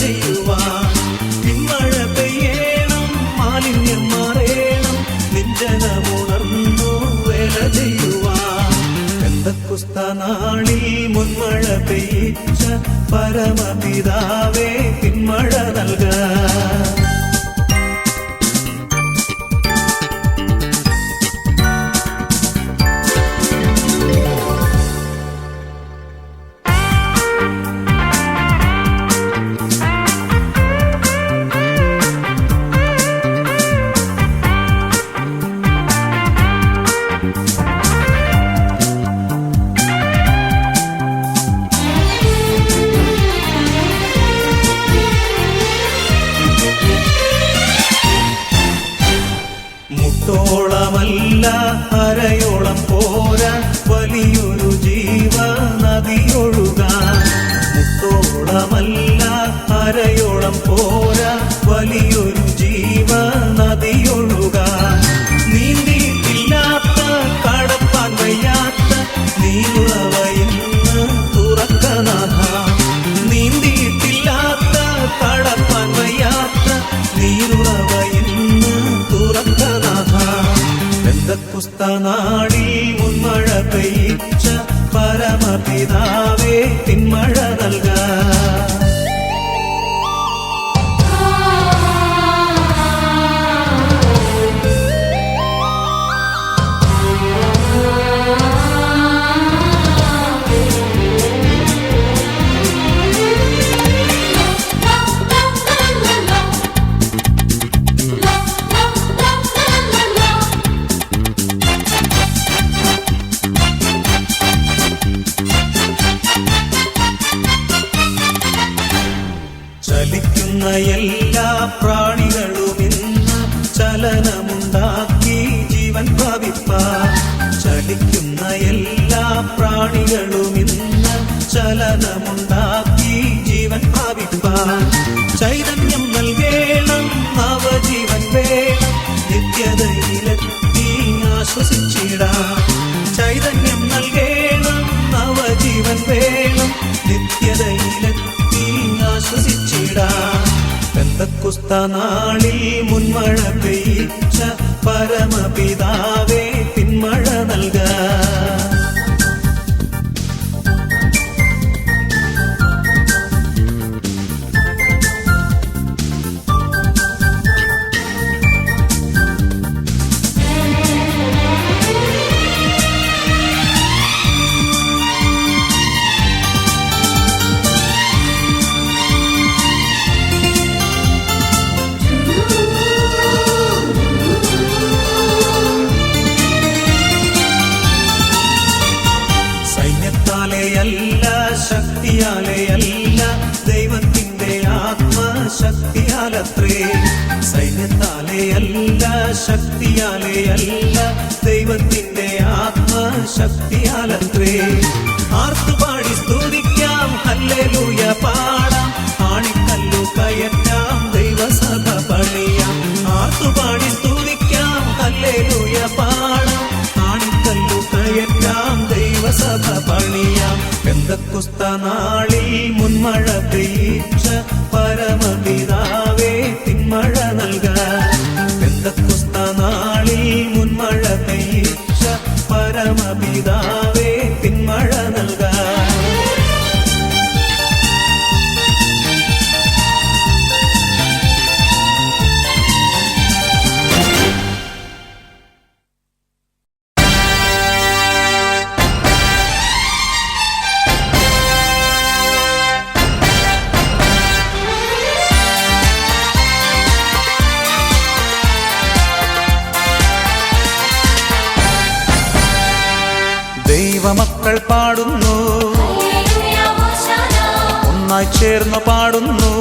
ചെയ്യുവാൻ. പിന്മഴ പെയ്യണം, മാലിന്യം മാറേണം, നിഞ്ചനമുണർന്നു വേല ചെയ്യുവാൻ. പെന്തക്കോസ്ത നാളിൽ മുൻമഴ പെയ്യിച്ച പരമപിതാവേ പിന്മഴ നൽകാൻ. മുട്ടോളമല്ല അരയോളം പോരാ വലിയൊരു ജീവ നദിയൊഴുകാൻ. മുട്ടോളമല്ല അരയോളം പോരാ വലിയൊരു ജീവ നദിയൊഴുകാൻ. നീന്തിയിട്ടില്ലാത്ത കടപ്പാൻ വയ്യാത്ത നീരുറവയിന്ന് തുറക്കനാഥ. നീന്തിയിട്ടില്ലാത്ത കടപ്പാൻ വയ്യാത്ത നീരുറവയിന്ന് തുറക്കനാഥ. പെന്തക്കോസ്ത നാളിൽ മുൻമഴ പെയ്യിച്ച പരമപിതാവേ പിന്മഴ നൽകാൻ. ചലിക്കുന്ന എല്ലാ പ്രാണികളും ഇന്ന് ചലനമുണ്ടാക്കി ജീവൻ പ്രാപിപ്പാൻ. ചലിക്കുന്ന എല്ലാ പ്രാണികളും ഇന്ന് ചലനമുണ്ടാക്കി ജീവൻ പ്രാപിപ്പാൻ. ചൈതന്യം നൽകേണം, നവജീവൻ വേണം, നിത്യതയിലെത്തി ആശ്വസിച്ചിടാം. ചൈതന്യം നൽകേണം, നവജീവൻ വേണം, നിത്യതയിലെത്തി ആശ്വസിച്ചിടാം. പെന്തക്കോസ്ത നാളിൽ മുൻമഴ പെയ്യിച്ച പരമപിതാവേ പിന്മഴ നൽകാൻ. സൈന്യത്താലെയല്ല ശക്തിയാലെയല്ല ദൈവത്തിന്റെ ആത്മശക്തിയാലത്രേ. സൈന്യത്താലെയല്ല ശക്തിയാലെയല്ല ദൈവത്തിന്റെ ആത്മശക്തിയാലത്രേ. ആർത്തുപാടി സ്തുതിക്കാം, ഹല്ലേലൂയ പാടാം, ആണിക്കല്ലു കയറ്റാം, ദൈവസഭ പണിയാം. ആർത്തുപാടി സ്തുതിക്കാം, ഹല്ലേലൂയ പാടാം, ആണിക്കല്ലു കയറ്റാം, ദൈവസഭ പണിയാം. പെന്തക്കോസ്ത നാളിൽ മുൻമഴ പെയ്യിച്ച പരമപിതാവേ പിന്മഴ നൽകാൻ. പെന്തക്കോസ്ത നാളിൽ മുൻമഴ പെയ്യിച്ച പരമപിതാവേ പിന്മഴ നൽകാൻ. ദൈവമക്കൾ പാടുന്നു, ഒന്നായി ചേർന്ന് പാടുന്നു,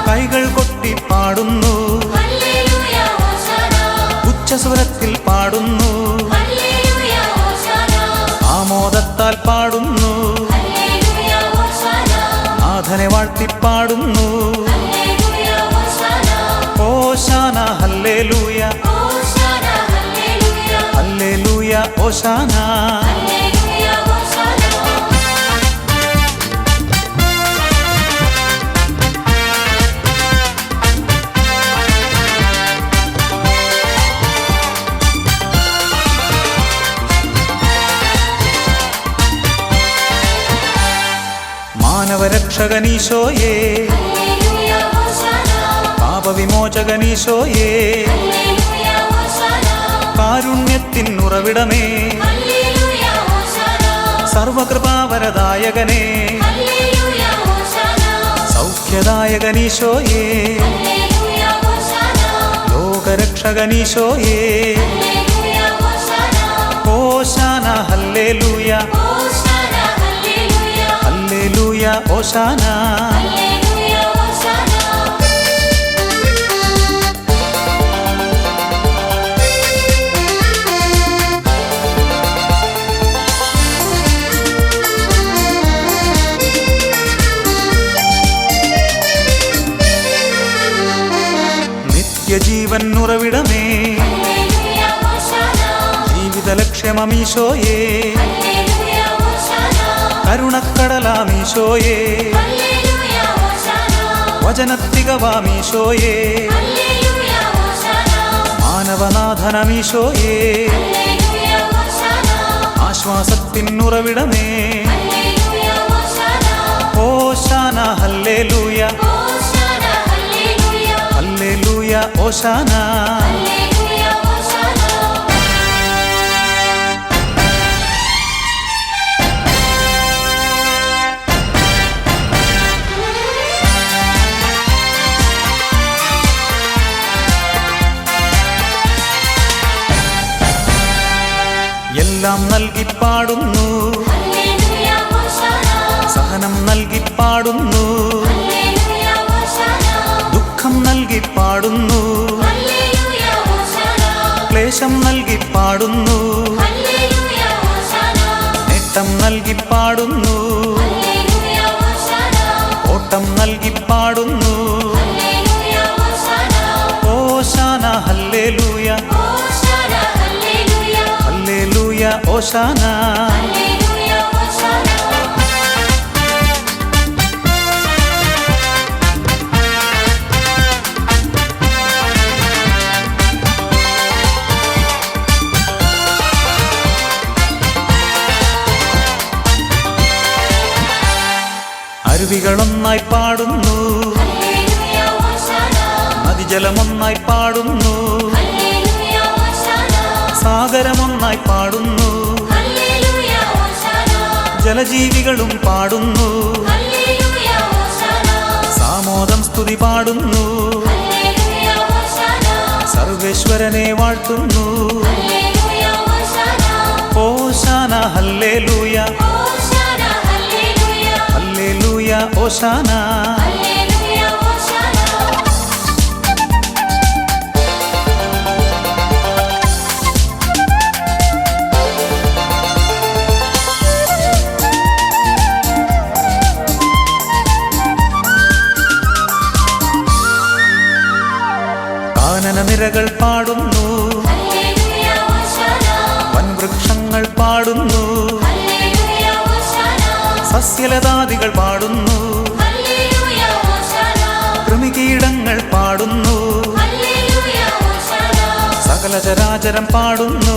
കൈകൾ കൊട്ടി പാടുന്നു, ഉച്ചസ്വരത്തിൽ പാടുന്നു, ആമോദത്താൽ പാടുന്നു, നാഥനെ വാഴ്ത്തിപ്പാടുന്നു. ഓശാന ഹല്ലേലൂയ, ഹല്ലേലൂയ ഓശാന. ലോകരക്ഷകനീശോയേ, പാപവിമോചകനീശോയേ, കാരുണ്യത്തിൻ ഉറവിടമേ, സർവകൃപാവരദായകനേ, സൗഖ്യദായകനീശോയേ, ലോകരക്ഷകനീശോയേ, ഓശാന ഹല്ലേലൂയ, ഹല്ലേലൂയ ഓശാന. നിത്യജീവൻ ഉറവിടമേ, ജീവിത ലക്ഷ്യമീശോയേ, കരുണക്കടലാമീശോയേ, വചനത്തികവാമീശോയേ, മാനവനാഥനമീശോയേ, ആശ്വാസത്തിൻ ഉറവിടമേ, ഓശാന ഹല്ലേലൂയ, ഹല്ലേലൂയ ഓശാന. എല്ലാം നൽകി പാടുന്നു, സഹനം നൽകി പാടുന്നു, ദുഃഖം നൽകി പാടുന്നു, ക്ലേശം നൽകി പാടുന്നു, നേട്ടം നൽകി പാടുന്നു, ഓട്ടം നൽകി പാടുന്നു, ഓശാന ഹല്ലേലൂയ, ഹല്ലേലൂയ ഓശാന. അരുവികളൊന്നായി പാടുന്നു, നദിജലമൊന്നായി പാടുന്നു, സാഗരമൊന്നായി പാടുന്നു, ജലജീവികളും പാടുന്നു, സാമോദം സ്തുതി പാടുന്നു, സർവേശ്വരനെ വാഴ്ത്തുന്നു, ഓശാന ഹല്ലേലൂയ, ഹല്ലേലൂയ ഓശാന. കാനനനിരകൾ പാടുന്നു, വൻവൃക്ഷങ്ങൾ പാടുന്നു, സസ്യലതാദികൾ പാടുന്നു, കൃമികീടങ്ങൾ പാടുന്നു, സകലചരാചരം പാടുന്നു,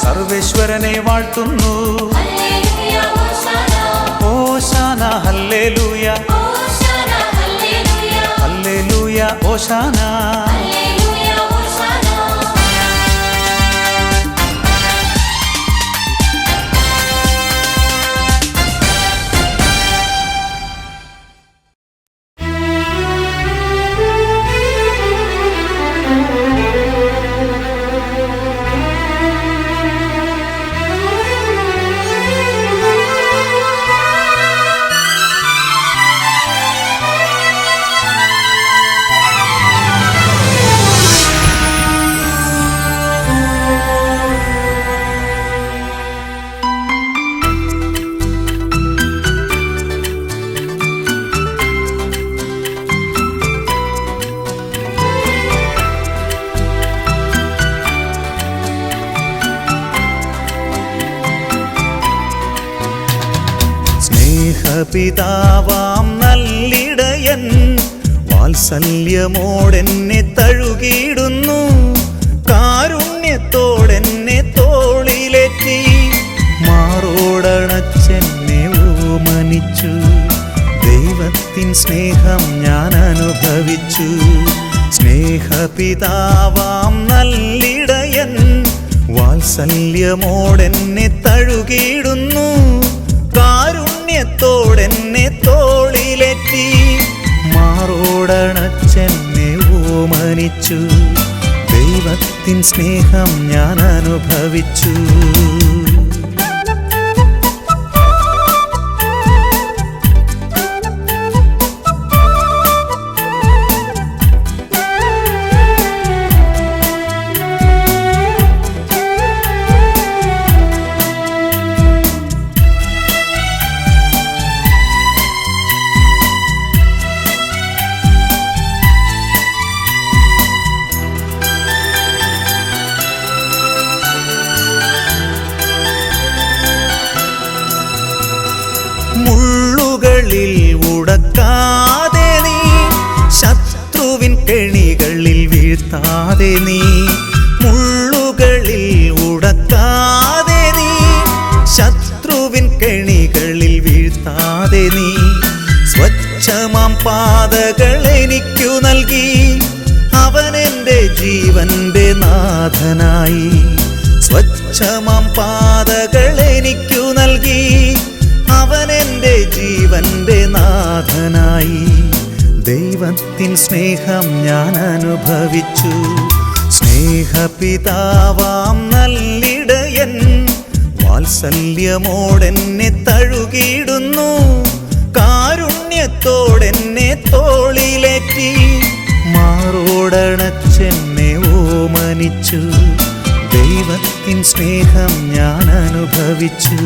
സർവേശ്വരനെ വാഴ്ത്തുന്നു, ഓശാന ഹല്ലേലൂയ, ഹല്ലേലൂയ ഓശാന. പിതാവാം നല്ലിടയൻ വാത്സല്യമോടെന്നെ തഴുകിയിടുന്നു, കാരുണ്യത്തോടെന്നെ തോളിലേറ്റി മാറോടണച്ചെന്നെ ഓമ ഓമനിച്ചു. ദൈവത്തിൻ സ്നേഹം ഞാൻ അനുഭവിച്ചു. സ്നേഹപിതാവാം നല്ലിടയൻ വാത്സല്യമോടെന്നെ തഴുകിയിടുന്നു. കാരുണ്യത്തോടെന്നെ തോളിലേറ്റി മാറോടണച്ചെന്നെ ഓമനിച്ചു. ദൈവത്തിൻ സ്നേഹം ഞാൻ അനുഭവിച്ചു. മുള്ളുകളിൽ ഉടക്കാതെ നീ, ശത്രുവിൻ കെണികളിൽ വീഴ്ത്താതെ നീ. മുള്ളുകളിൽ ഉടക്കാതെ നീ, ശത്രുവിൻ കെണികളിൽ വീഴ്ത്താതെ നീ. സ്വച്ഛമാം പാതകൾ എനിക്കു നൽകി അവൻ എൻ്റെ ജീവന്റെ നാഥനായി. സ്വച്ഛമാം പാതകൾ എനിക്കു നൽകി അവൻ എൻ്റെ ജീവന്റെ നാഥനായി. ദൈവത്തിൻ സ്നേഹം ഞാൻ അനുഭവിച്ചു. സ്നേഹപിതാവാം നല്ലിടയൻ വാത്സല്യമോടെന്നെ തഴുകിയിടുന്നു. കാരുണ്യത്തോടെന്നെ തോളിലേറ്റി മാറോടണച്ചെന്നെ ഓമനിച്ചു. ദൈവത്തിൻ സ്നേഹം ഞാൻ അനുഭവിച്ചു.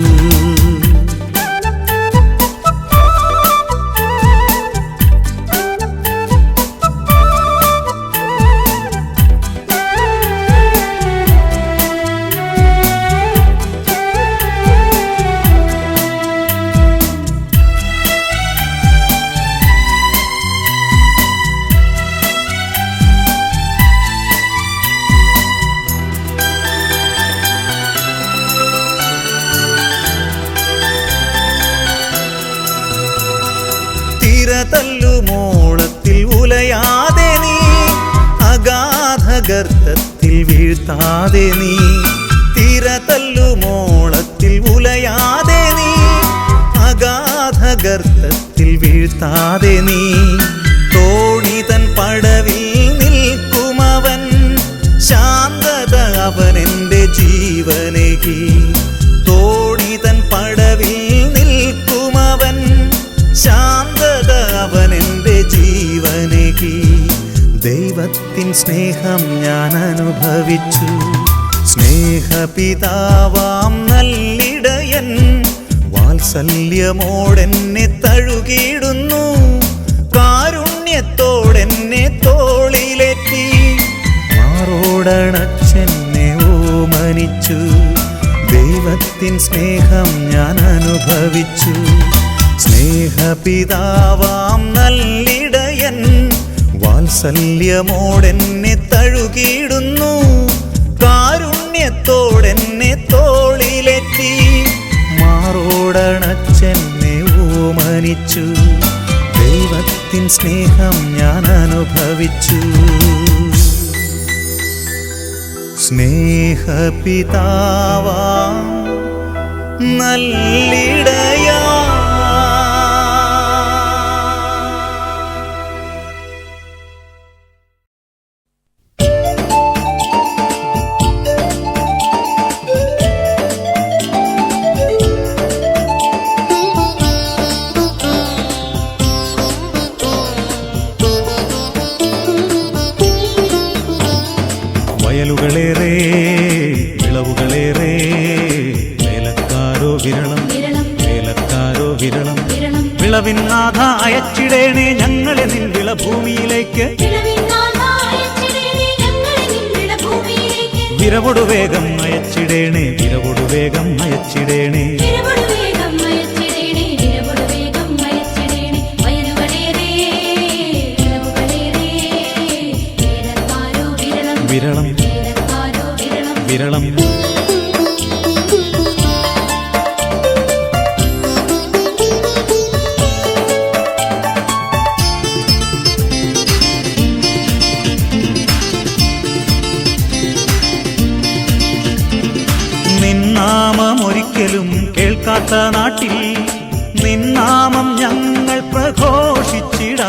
തിരതല്ലുമോളത്തിൽ ഉലയാതെ നീ, അഗാധഗർത്തത്തിൽ വീഴ്ത്താതെ നീ. തിരതല്ലുമോളത്തിൽ ഉലയാതെ നീ, അഗാധഗർത്തത്തിൽ വീഴ്ത്താതെ നീ. തോണിതൻ പടവിൽ നിൽക്കുമവൻ, ശാന്തത അവൻ എൻ്റെ ജീവനേകി. തോണിതൻ പടവിൽ നിൽക്കുമവൻ, ശാന്തത അവൻ എൻ്റെ ജീവനേകി. ദൈവത്തിൻ സ്നേഹം ഞാൻ അനുഭവിച്ചു. സ്നേഹപിതാവാം നല്ലിടയൻ വാത്സല്യമോടെന്നെ തഴുകിയിടുന്നു. കാരുണ്യത്തോടെന്നെ തോളിലേറ്റി മാറോടണച്ചെന്നെ ഓമനിച്ചു. ദൈവത്തിൻ സ്നേഹം ഞാൻ അനുഭവിച്ചു. സ്നേഹപിതാവാം നല്ലിടയൻ വാത്സല്യമോടെന്നെ തഴുകിയിടുന്നു. കാരുണ്യത്തോടെന്നെ തോളിലേറ്റി മാറോടണച്ചെന്നെ ഓമനിച്ചു. ദൈവത്തിൻ സ്നേഹം ഞാൻ അനുഭവിച്ചു. സ്നേഹപിതാവാം നല്ലിടയാ, വയലുകളേറെ വിളവുകളേറെ, വേലക്കാരോ വിരളം വേലക്കാരോ വിരളം. വിളവിൻ നാഥ അയച്ചിടേണേ ഞങ്ങളെ നിൻ വിളഭൂമിയിലേക്ക്. വിരവൊടു വേഗം അയച്ചിടേണേ, വിരവൊടു വേഗം അയച്ചിടേണേ. വിരളം വിരളം നാമം ഞങ്ങൾ പ്രഘോഷിച്ചിടാം.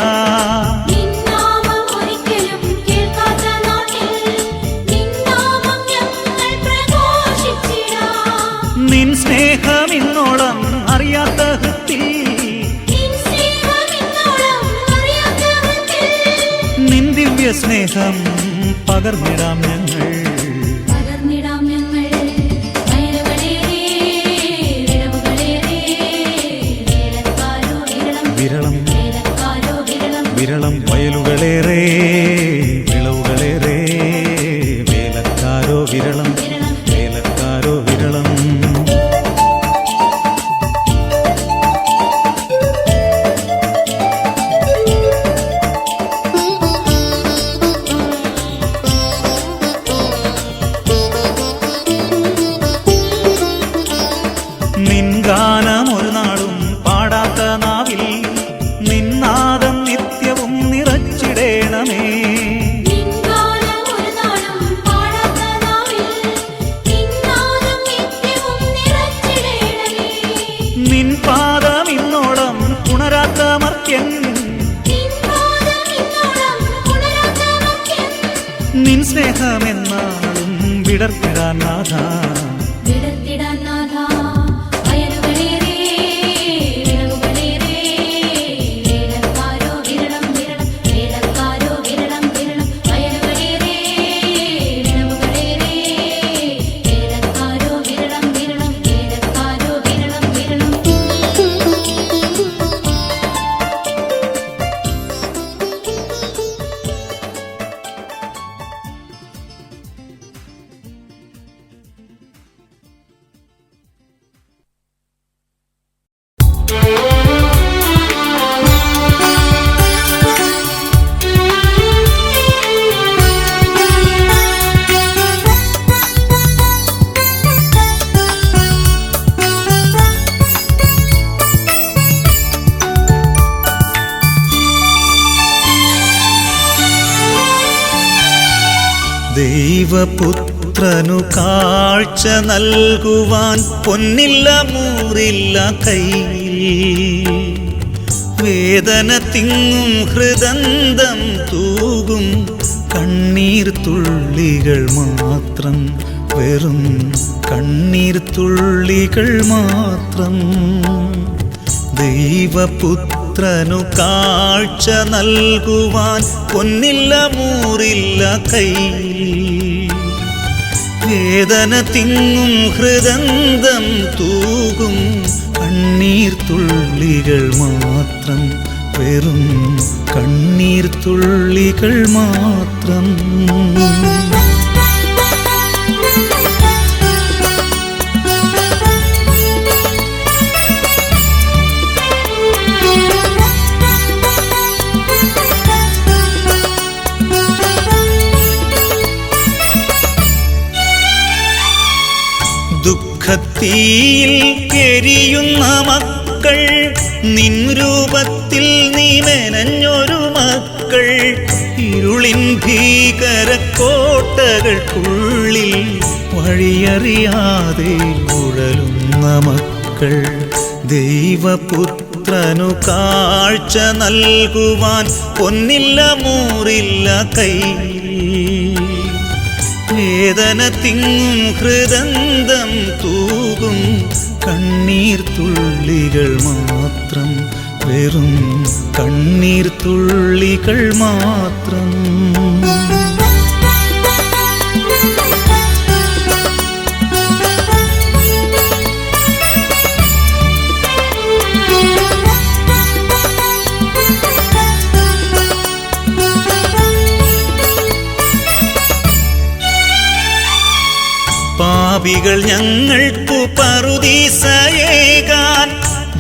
നിൻ സ്നേഹമിന്നോളം അറിയാത്ത ഹൃത്തിൽ, നിൻ ദിവ്യ സ്നേഹം പകർന്നിടാം ഞങ്ങൾ. വിരളം വിരളം വയലുകളേറെ, വിളവുകളേറെ, വേലക്കാരോ വിരളം, വേലക്കാരോ വിരളം. നിൻ ഗാനം ഒരു നാളും പാടാത്ത നാവിൽ നിന്നാദം നിത്യവും നിറച്ചിടേണമേ. നിൻ പാദം ഇന്നോളം ഉണരാത്ത മർത്യൻ, നിൻ സ്നേഹമെന്നാളും വിടർത്തിടാൻ നാഥ. ദൈവപുത്രനു കാഴ്ച നൽകുവാൻ പൊന്നില്ല മൂറില്ല കയ്യിൽ, വേദന തിങ്ങും ഹൃദന്തം തൂകും കണ്ണീർ തുള്ളികൾ മാത്രം, വെറും കണ്ണീർ തുള്ളികൾ മാത്രം. ദൈവപുത്രനു കാഴ്ച നൽകുവാൻ പൊന്നില്ല മൂറില്ല കയ്യിൽ, വേദന തിങ്ങും ഹൃദന്തം തൂകും കണ്ണീർ തുള്ളികൾ മാത്രം, വെറും കണ്ണീർ തുള്ളികൾ മാത്രം. ദുഃഖത്തീയിൽ എരിയുന്ന മക്കൾ, നിൻ രൂപത്തിൽ നീ മെനഞ്ഞൊരു മക്കൾ, ഇരുളിൻ ഭീകരക്കോട്ടകൾക്കുള്ളിൽ വഴിയറിയാതെ ഉഴലുന്ന മക്കൾ. ദൈവപുത്രനു കാഴ്ച നൽകുവാൻ പൊന്നില്ല മൂറില്ല കയ്യിൽ, വേദന തിങ്ങും ഹൃദന്തം തൂകും കണ്ണീർ തുള്ളികൾ മാത്രം, വെറും കണ്ണീർ തുള്ളികൾ മാത്രം. പാപികൾ ഞങ്ങൾക്കു പറുദീസയേകാൻ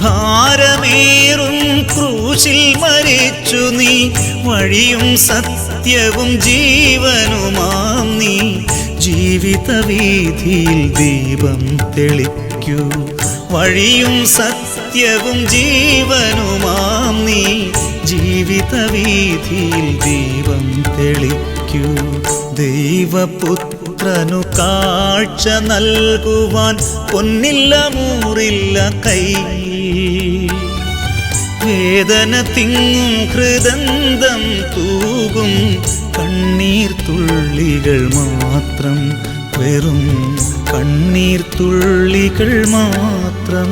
ഭാരമേറും ക്രൂശിൽ മരിച്ചു നീ, വഴിയും സത്യവും ജീവനുമാം നീ. ജീവിത വീഥിയിൽ ദീപം തെളിക്കൂ, വഴിയും സത്യവും ജീവനുമാം നീ. ജീവിത വീഥിയിൽ ദീപം തെളിക്കൂ. ദൈവപുത്രനു കാഴ്ച നൽകുവാൻ പൊന്നില്ല മൂറില്ല കയ്യിൽ, വേദന തിങ്ങും ഹൃദന്തം തൂകും കണ്ണീർ തുള്ളികൾ മാത്രം, വെറും കണ്ണീർ തുള്ളികൾ മാത്രം.